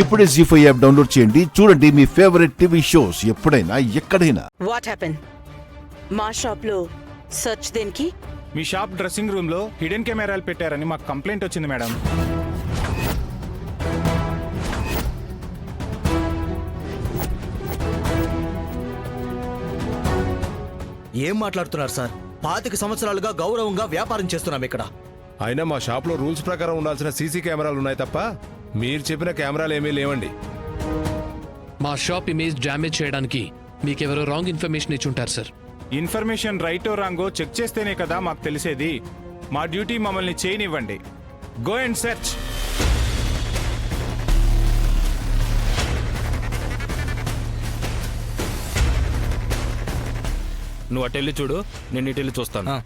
ఇప్పుడే జీ5 app download చేయండి. చూడండి మీ ఫేవరెట్ టీవీ షోస్ ఎప్పుడైనా ఎక్కడైనా. What happen? మా షాప్ లో సర్చ్ దేనికి? మీ షాప్ డ్రెస్సింగ్ రూమ్ లో హిడెన్ కెమెరాలు పెట్టారని మాకు కంప్లైంట్ వచ్చింది మేడం. ఏం మాట్లాడుతున్నారు సార్? 25 సంవత్సరాలుగా గౌరవంగా వ్యాపారం చేస్తున్నాం ఇక్కడ. అయినా మా షాప్లో రూల్స్ ప్రకారం ఉండాల్సిన సీసీ కెమెరాలు ఉన్నాయి తప్ప మీరు చెప్పిన కెమెరాలు ఏమీ లేవండి. మా షాప్ ఇమేజ్ డ్యామేజ్ చేయడానికి మీకెవరో రాంగ్ ఇన్ఫర్మేషన్ ఇచ్చుంటారు సార్. ఇన్ఫర్మేషన్ రైటో రాంగో చెక్ చేస్తేనే కదా మాకు తెలిసేది. మా డ్యూటీ మమ్మల్ని చేయనివ్వండి. Go and search. నువ్వు అటెళ్ళి చూడు, నేను ఇటెళ్ళి చూస్తాను.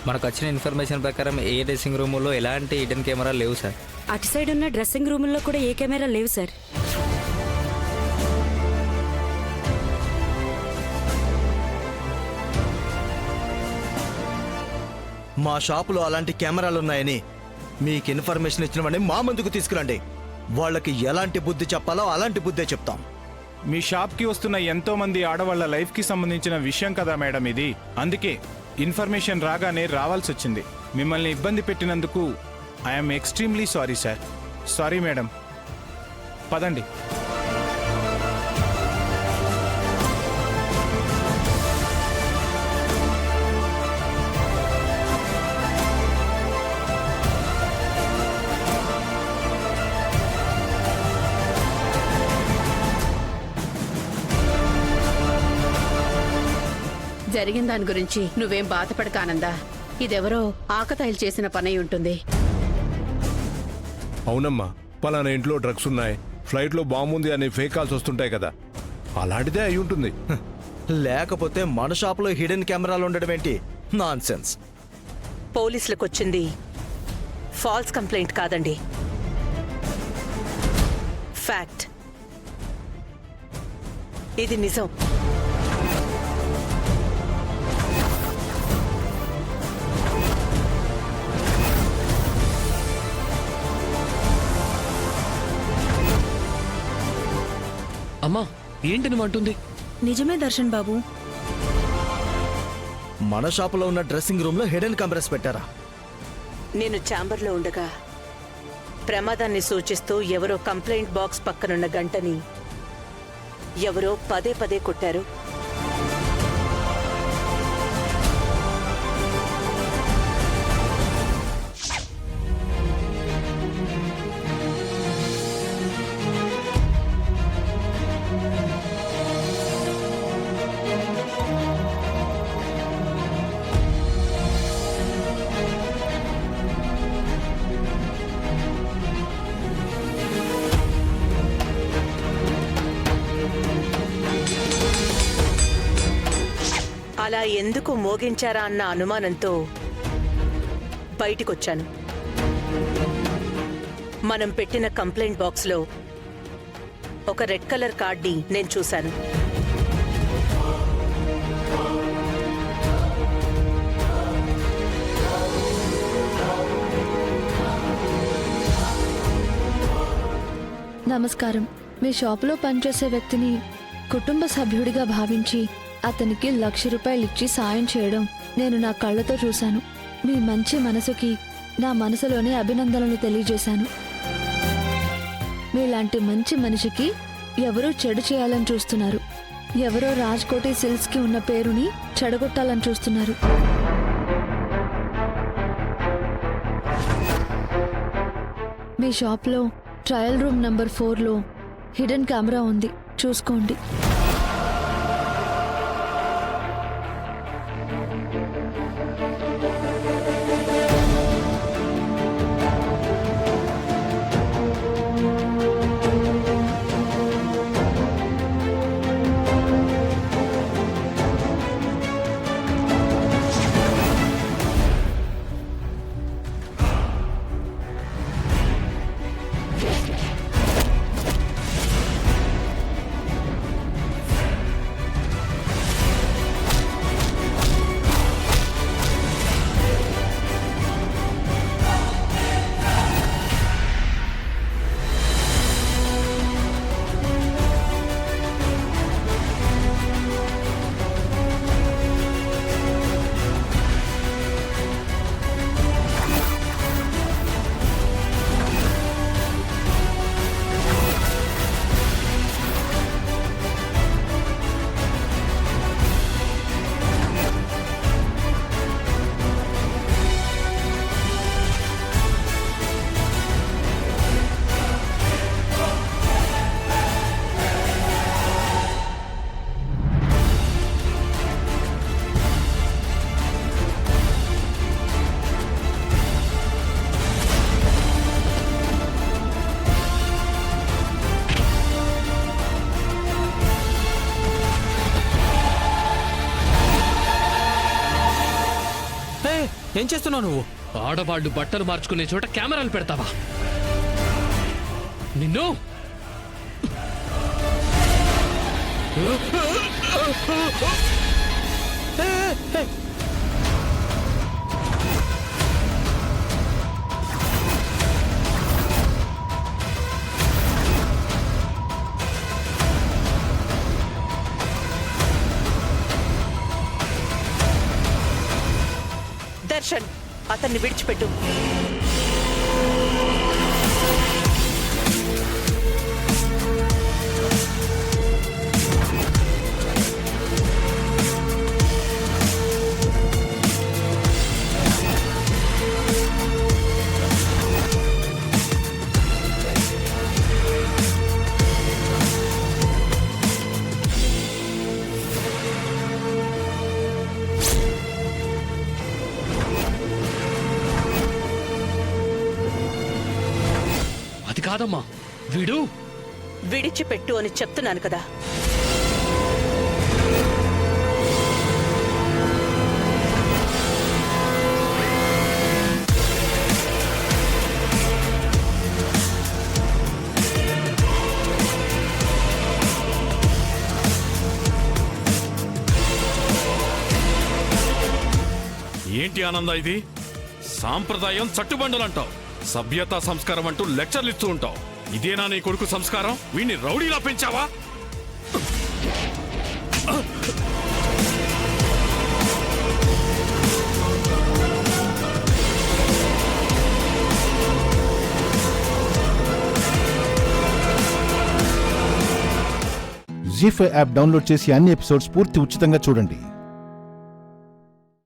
మనకు వచ్చిన ఇన్ఫర్మేషన్ ప్రకారం ఏ డ్రెస్సింగ్ రూములో ఎలాంటి హిడెన్ కెమెరాలు లేవు సార్. అటు సైడ్ ఉన్న డ్రెస్సింగ్ రూముల్లో కూడా ఏ కెమెరా లేవు సార్. మా షాపులో అలాంటి కెమెరాలు ఉన్నాయని మీకు ఇన్ఫర్మేషన్ ఇచ్చినవని మా ముందుకు తీసుకురండి. వాళ్ళకి ఎలాంటి బుద్ధి చెప్పాలో అలాంటి బుద్ధే చెప్తాం. మీ షాప్ కి వస్తున్న ఎంతో మంది ఆడవాళ్ల లైఫ్ కి సంబంధించిన విషయం కదా మేడం ఇది. అందుకే ఇన్ఫర్మేషన్ రాగానే రావాల్సి వచ్చింది. మిమ్మల్ని ఇబ్బంది పెట్టినందుకు I'm extremely sorry sir. Sorry madam. పదండి. జరిగిన దాని గురించి నువ్వేం బాధపడక ఆనందా. ఇదెవరో ఆకతాయిలు చేసిన పనై ఉంటుంది. అవునమ్మా, పలానా ఇంట్లో డ్రగ్స్ ఉన్నాయి, ఫ్లైట్లో బాంబు ఉంది అనే ఫేక్ కాల్స్ వస్తుంటాయి కదా, అలాంటిదే అయి ఉంటుంది. లేకపోతే మన షాపులో హిడెన్ కెమెరాలు ఉండడం ఏంటి? Non sense. పోలీసులకు వచ్చింది ఫాల్స్ కంప్లైంట్ కాదండి, ఫ్యాక్ట్. ఇది నిజం. అమ్మా, ఏంటి నువ్వు అంటుంది? నిజమే దర్శన్ బాబు. మన షాపులో ఉన్న డ్రెస్సింగ్ రూమ్ లో హిడెన్ కెమెరాస్ పెట్టారా? నేను ఛాంబర్లో ఉండగా ప్రమాదాన్ని సూచిస్తూ ఎవరో కంప్లైంట్ బాక్స్ పక్కనున్న గంటని ఎవరో పదే పదే కొట్టారు. అలా ఎందుకు మోగించారా అన్న అనుమానంతో బయటికొచ్చాను. మనం పెట్టిన కంప్లైంట్ బాక్స్లో ఒక రెడ్ కలర్ కార్డ్ని నేను చూశాను. నమస్కారం. మీ షాపులో పనిచేసే వ్యక్తిని కుటుంబ సభ్యుడిగా భావించి అతనికి ₹1,00,000 ఇచ్చి సాయం చేయడం నేను నా కళ్ళతో చూశాను. మీ మంచి మనసుకి నా మనసులోనే అభినందనలు తెలియజేశాను. మీలాంటి మంచి మనిషికి ఎవరూ చెడు చేయాలని చూస్తున్నారు. ఎవరో రాజ్కోటి సిల్క్స్కి ఉన్న పేరుని చెడగొట్టాలని చూస్తున్నారు. మీ షాప్లో ట్రయల్ రూమ్ నంబర్ 4లో హిడెన్ కెమెరా ఉంది, చూసుకోండి. ఏం చేస్తున్నావు నువ్వు? ఆడవాళ్ళు బట్టలు మార్చుకునే చోట కెమెరాలు పెడతావా? నిన్ను దర్శన్, అతన్ని విడిచిపెట్టు. అది కాదమ్మా, వీడు విడిచిపెట్టు అని చెప్తున్నాను కదా. ఏంటి ఆనంద ఇది? సాంప్రదాయం చట్టుబండలంటావు, సభ్యత సంస్కారం అంటూ లెక్చర్లు ఇస్తూ ఉంటావు. ఇదేనా నీ కొడుకు సంస్కారం? వీడిని రౌడీలా పెంచావా? జీ5 యాప్ డౌన్లోడ్ చేసి అన్ని ఎపిసోడ్స్ పూర్తి ఉచితంగా చూడండి.